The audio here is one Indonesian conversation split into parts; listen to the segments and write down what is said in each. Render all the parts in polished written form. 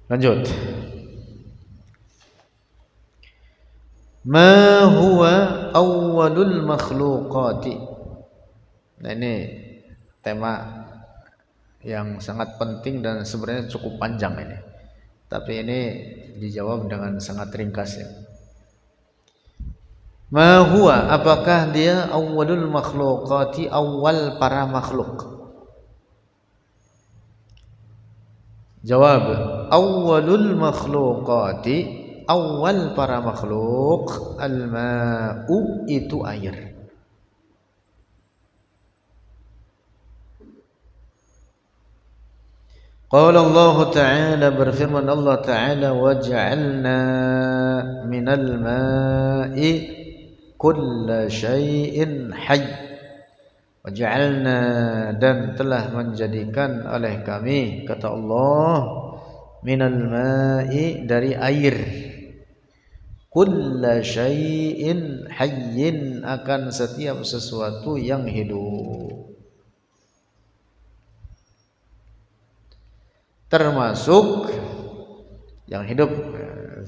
Lanjut. Ma huwa awwalul makhluqati. Nah, ini tema yang sangat penting dan sebenarnya cukup panjang ini. Tapi ini dijawab dengan sangat ringkas ya. Ma huwa, apakah dia awwalul makhluqati, awal para makhluk? Jawab, awwalul makhluqati, awal para makhluk, al-ma'u itu air. Qala Allah Ta'ala, berfirman Allah Ta'ala, waj'alna minal ma'i kulla syai'in hayy. Waj'alna, dan telah menjadikan oleh kami, kata Allah, minal ma'i dari air, kulla syai'in hayyin, akan setiap sesuatu yang hidup, termasuk yang hidup,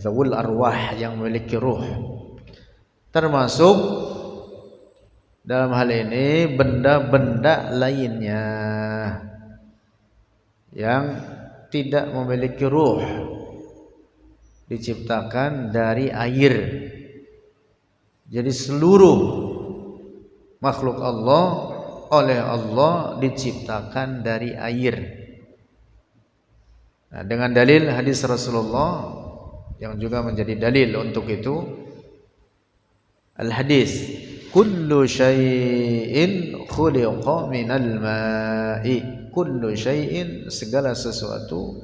zawul arwah, yang memiliki ruh, termasuk dalam hal ini benda-benda lainnya yang tidak memiliki ruh, diciptakan dari air. Jadi seluruh makhluk Allah oleh Allah diciptakan dari air. Nah, dengan dalil hadis Rasulullah yang juga menjadi dalil untuk itu, al-hadis, kullu syai'in khuliqa minal ma'i. Kullu syai'in, segala sesuatu,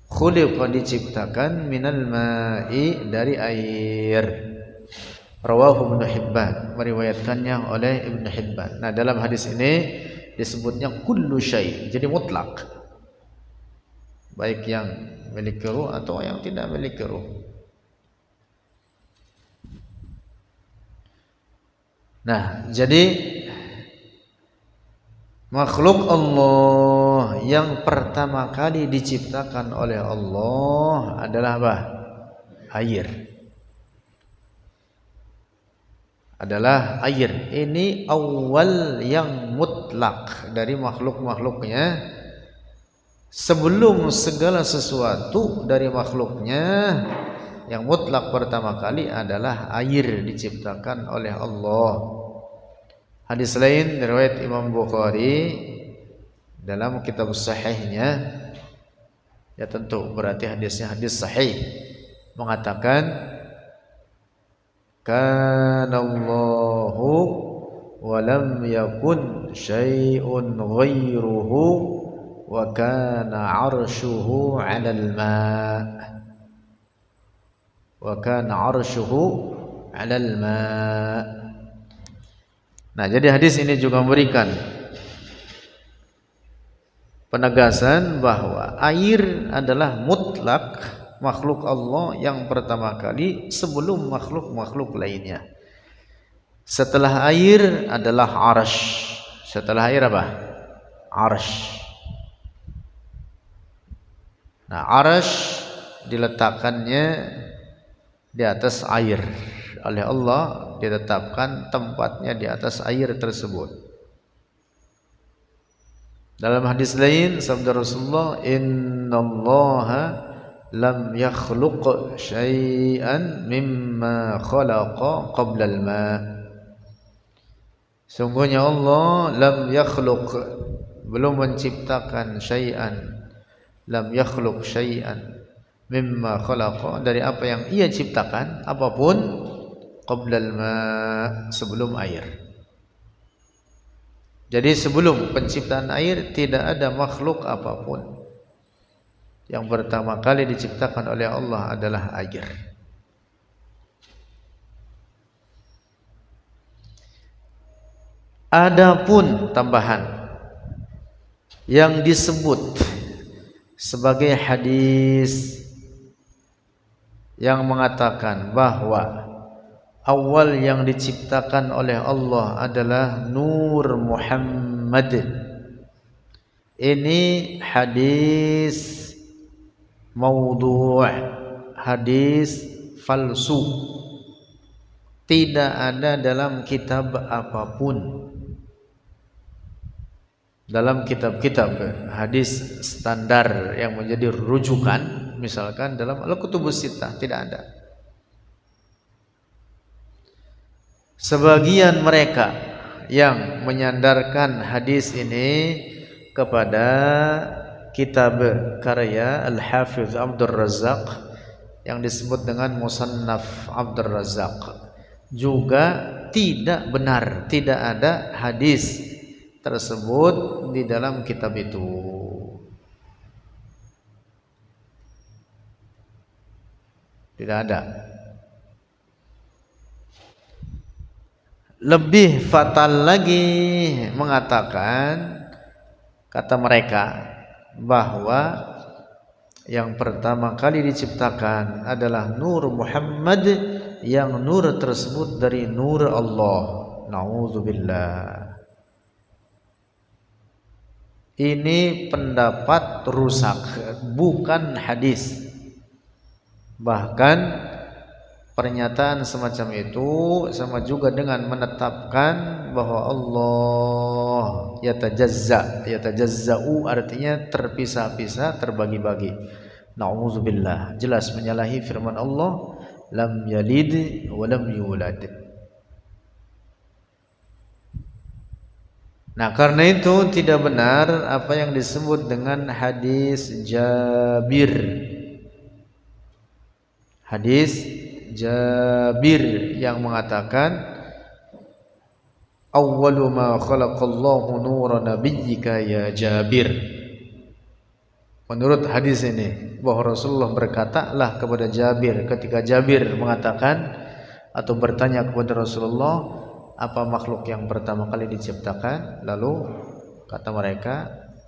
khuliqa, diciptakan, minal ma'i, dari air. Rawahu Ibnu Hibban, meriwayatkannya oleh Ibnu Hibban. Nah, dalam hadis ini disebutnya kullu syai', jadi mutlak, baik yang memiliki ruh atau yang tidak memiliki ruh. Nah, jadi makhluk Allah yang pertama kali diciptakan oleh Allah adalah apa? Air. Adalah air. Ini awal yang mutlak dari makhluk-makhluknya. Sebelum segala sesuatu dari makhluknya, yang mutlak pertama kali adalah air, diciptakan oleh Allah. Hadis lain riwayat Imam Bukhari dalam kitab sahihnya, ya tentu berarti hadisnya hadis sahih, mengatakan kana Allahu wa lam yakun syai'un ghairuhu wa kana 'arshuhu 'alal ma'. Wa kana 'arshuhu 'alal ma'. Nah, jadi hadis ini juga memberikan penegasan bahwa air adalah mutlak makhluk Allah yang pertama kali sebelum makhluk-makhluk lainnya. Setelah air adalah arsy. Setelah air apa? Arsy. Nah, arsy diletakkannya di atas air oleh Allah, ditetapkan tempatnya di atas air tersebut. Dalam hadis lain sabda Rasulullah, innallaha lam yakhluq syai'an mimma khalaqa qabla al-ma'. Sungguhnya Allah lam yakhluq, belum menciptakan syai'an, lam yakhluq syai'an mimma khalaqa, dari apa yang ia ciptakan, apapun, qablal ma', sebelum air. Jadi sebelum penciptaan air tidak ada makhluk apapun. Yang pertama kali diciptakan oleh Allah adalah air. Adapun tambahan yang disebut sebagai hadis yang mengatakan bahwa awal yang diciptakan oleh Allah adalah Nur Muhammad, ini hadis maudhu', hadis palsu. Tidak ada dalam kitab apapun, dalam kitab-kitab hadis standar yang menjadi rujukan, misalkan dalam Al-Kutubus Sittah, tidak ada. Sebagian mereka yang menyandarkan hadis ini kepada kitab karya Al-Hafiz Abdul Razzaq yang disebut dengan Musannaf Abdul Razzaq, juga tidak benar, tidak ada hadis tersebut di dalam kitab itu. Tidak ada. Lebih fatal lagi mengatakan, kata mereka, bahwa yang pertama kali diciptakan adalah Nur Muhammad, yang nur tersebut dari nur Allah. Nauzubillah. Ini pendapat rusak, bukan hadis. Bahkan pernyataan semacam itu sama juga dengan menetapkan bahwa Allah yatajazza'u, artinya terpisah-pisah, terbagi-bagi. Nauzubillah, jelas menyalahi firman Allah, lam yalid wa lam yulad. Nah, karena itu tidak benar apa yang disebut dengan hadis Jabir. Hadis Jabir yang mengatakan, awwalu ma khalaqallahu nura nabiyyika ya Jabir. Menurut hadis ini, bahwa Rasulullah berkatalah kepada Jabir ketika Jabir mengatakan atau bertanya kepada Rasulullah, apa makhluk yang pertama kali diciptakan? Lalu kata mereka,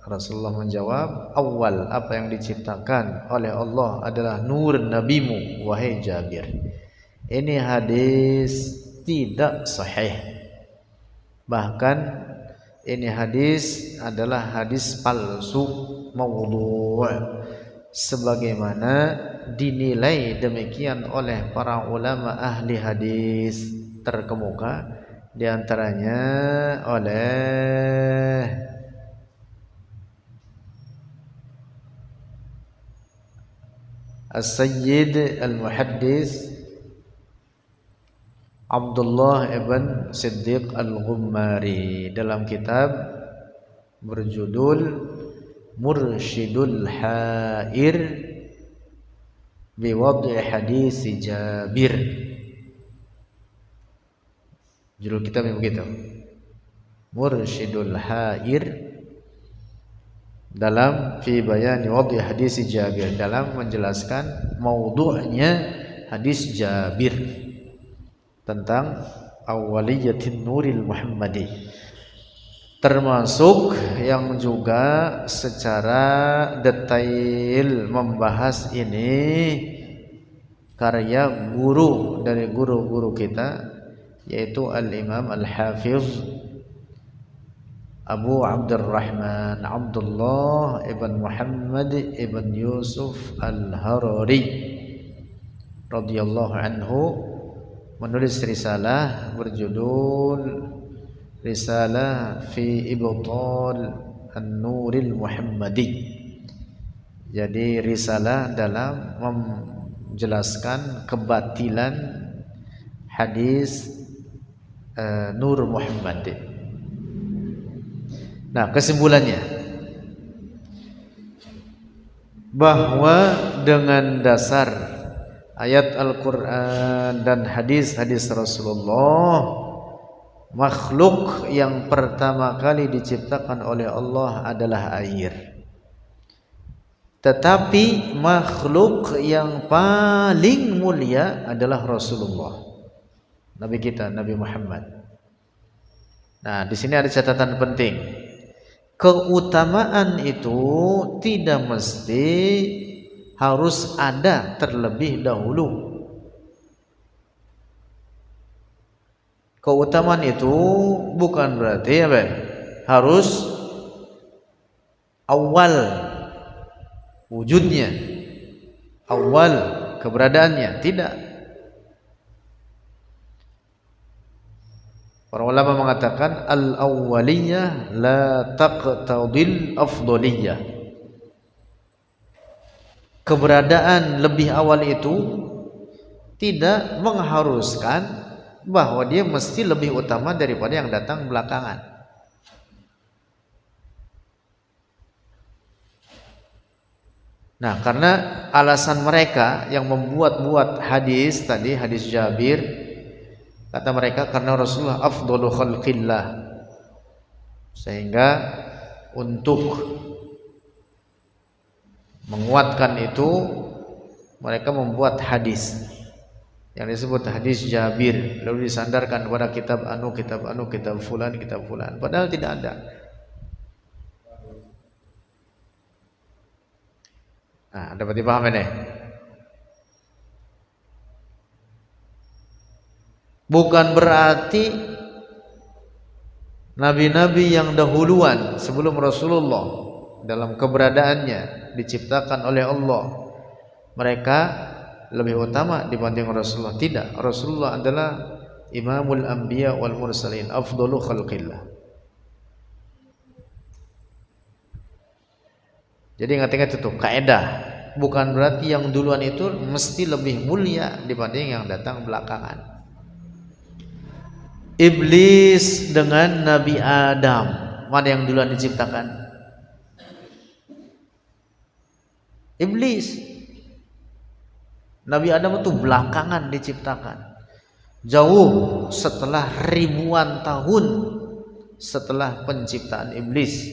Rasulullah menjawab, awal apa yang diciptakan oleh Allah adalah nur nabimu, wahai Jabir. Ini hadis tidak sahih. Bahkan ini hadis adalah hadis palsu, maudhu', sebagaimana dinilai demikian oleh para ulama ahli hadis terkemuka, di antaranya oleh As-Sayyid Al-Muhaddis Abdullah ibn Siddiq Al-Ghummari dalam kitab berjudul Mursyidul Hair biwad'i hadis Jabir. Judul kitabnya begitu, Mursyidul Hair dalam fi bayani wad'i hadis Jabir, dalam menjelaskan maudhu'nya hadis Jabir tentang awwaliyatin nuril Muhammadi, termasuk yang juga secara detail membahas ini karya guru dari guru-guru kita, yaitu Al-Imam Al-Hafiz Abu Abdurrahman Abdullah ibn Muhammad ibn Yusuf Al-Harari radhiyallahu anhu, menulis risalah berjudul Risalah fi Ibtal An-Nuril Muhammadi. Jadi risalah dalam menjelaskan kebatilan hadis Nur Muhammad. Nah, kesimpulannya bahwa dengan dasar ayat Al-Quran dan hadis-hadis Rasulullah, makhluk yang pertama kali diciptakan oleh Allah adalah air. Tetapi makhluk yang paling mulia adalah Rasulullah, Nabi kita, Nabi Muhammad. Nah, di sini ada catatan penting. Keutamaan itu tidak mesti harus ada terlebih dahulu. Keutamaan itu bukan berarti apa? Harus awal wujudnya. awal keberadaannya, tidak. Para ulama mengatakan al-awwaliyah la taqtadil afdaliyah. Keberadaan lebih awal itu tidak mengharuskan bahwa dia mesti lebih utama daripada yang datang belakangan. Nah, karena alasan mereka yang membuat-buat hadis tadi, hadis Jabir, kata mereka karena Rasulullah afdalu khalqillah, sehingga untuk menguatkan itu mereka membuat hadis yang disebut hadis Jabir, lalu disandarkan kepada kitab anu, kitab fulan, padahal tidak ada. Nah, dapat dipahami nih? Bukan berarti nabi-nabi yang dahuluan sebelum Rasulullah dalam keberadaannya diciptakan oleh Allah mereka lebih utama dibanding Rasulullah. Tidak, Rasulullah adalah imamul anbiya wal mursalin, afdalu khalqillah. Jadi ingat-ingat itu kaidah, bukan berarti yang duluan itu mesti lebih mulia dibanding yang datang belakangan. Iblis dengan Nabi Adam, mana yang duluan diciptakan? Iblis. Nabi Adam itu belakangan diciptakan, jauh setelah ribuan tahun setelah penciptaan iblis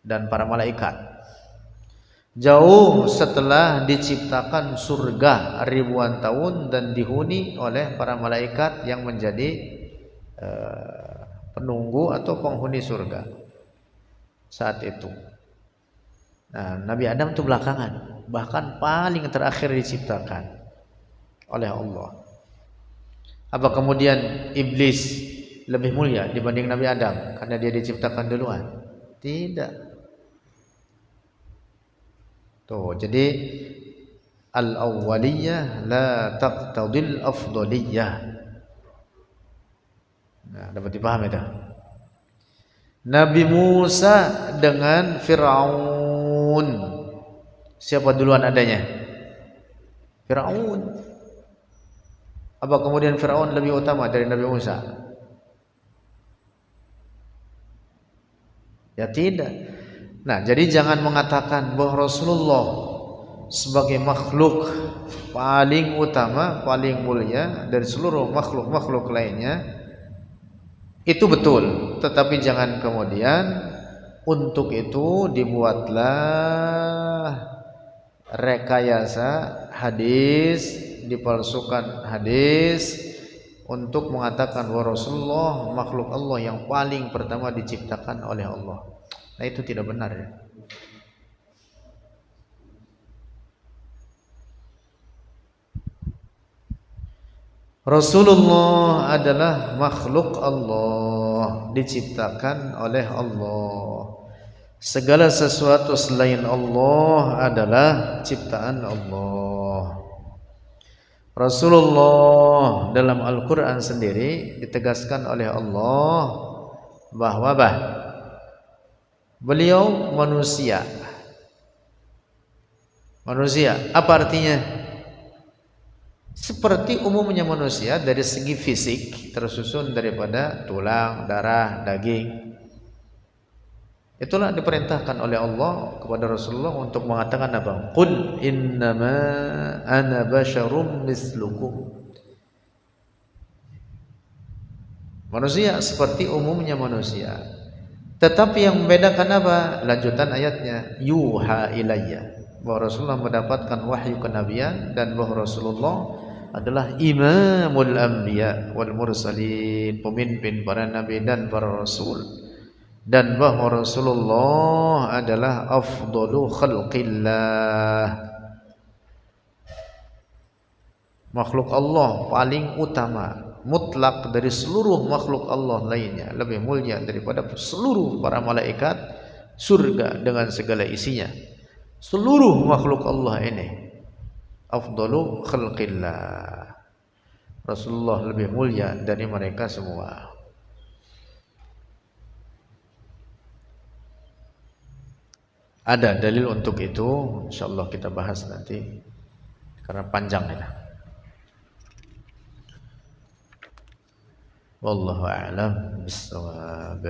dan para malaikat, jauh setelah diciptakan surga ribuan tahun dan dihuni oleh para malaikat yang menjadi penunggu atau penghuni surga saat itu. Nah, Nabi Adam itu belakangan, bahkan paling terakhir diciptakan oleh Allah. Apa kemudian iblis lebih mulia dibanding Nabi Adam karena dia diciptakan duluan? Tidak. Tuh, jadi al-awwaliyah la taqtadil afdaliyah. Nah, dapat dipahami dah. Nabi Musa dengan Fir'aun, siapa duluan adanya? Fir'aun. Apa kemudian Fir'aun lebih utama dari Nabi Musa? Ya tidak. Nah, jadi jangan mengatakan bahwa Rasulullah sebagai makhluk paling utama, paling mulia dari seluruh makhluk-makhluk lainnya. Itu betul, tetapi jangan kemudian untuk itu dibuatlah rekayasa hadis, dipalsukan hadis untuk mengatakan bahwa Rasulullah makhluk Allah yang paling pertama diciptakan oleh Allah. Nah, itu tidak benar ya. Rasulullah adalah makhluk Allah, diciptakan oleh Allah. Segala sesuatu selain Allah adalah ciptaan Allah. Rasulullah dalam Al-Quran sendiri ditegaskan oleh Allah bahwa beliau manusia. Manusia, apa artinya? Seperti umumnya manusia dari segi fisik, tersusun daripada tulang, darah, daging. Itulah diperintahkan oleh Allah kepada Rasulullah untuk mengatakan apa? Qul innama ana basyarum mislukum. Manusia seperti umumnya manusia. Tetapi yang membedakan apa? Lanjutan ayatnya, yuha ilayya, bahwa Rasulullah mendapatkan wahyu kenabian dan bahwa Rasulullah adalah imamul anbiya wal mursalin, pemimpin para nabi dan para rasul, dan bahwa Rasulullah adalah afdalu khalqillah, makhluk Allah paling utama mutlak dari seluruh makhluk Allah lainnya, lebih mulia daripada seluruh para malaikat, surga dengan segala isinya, seluruh makhluk Allah ini. afdalu khalqillah. Rasulullah lebih mulia dari mereka semua. Ada dalil untuk itu, insyaallah kita bahas nanti karena panjang ya. Wallahu a'lam bissawab.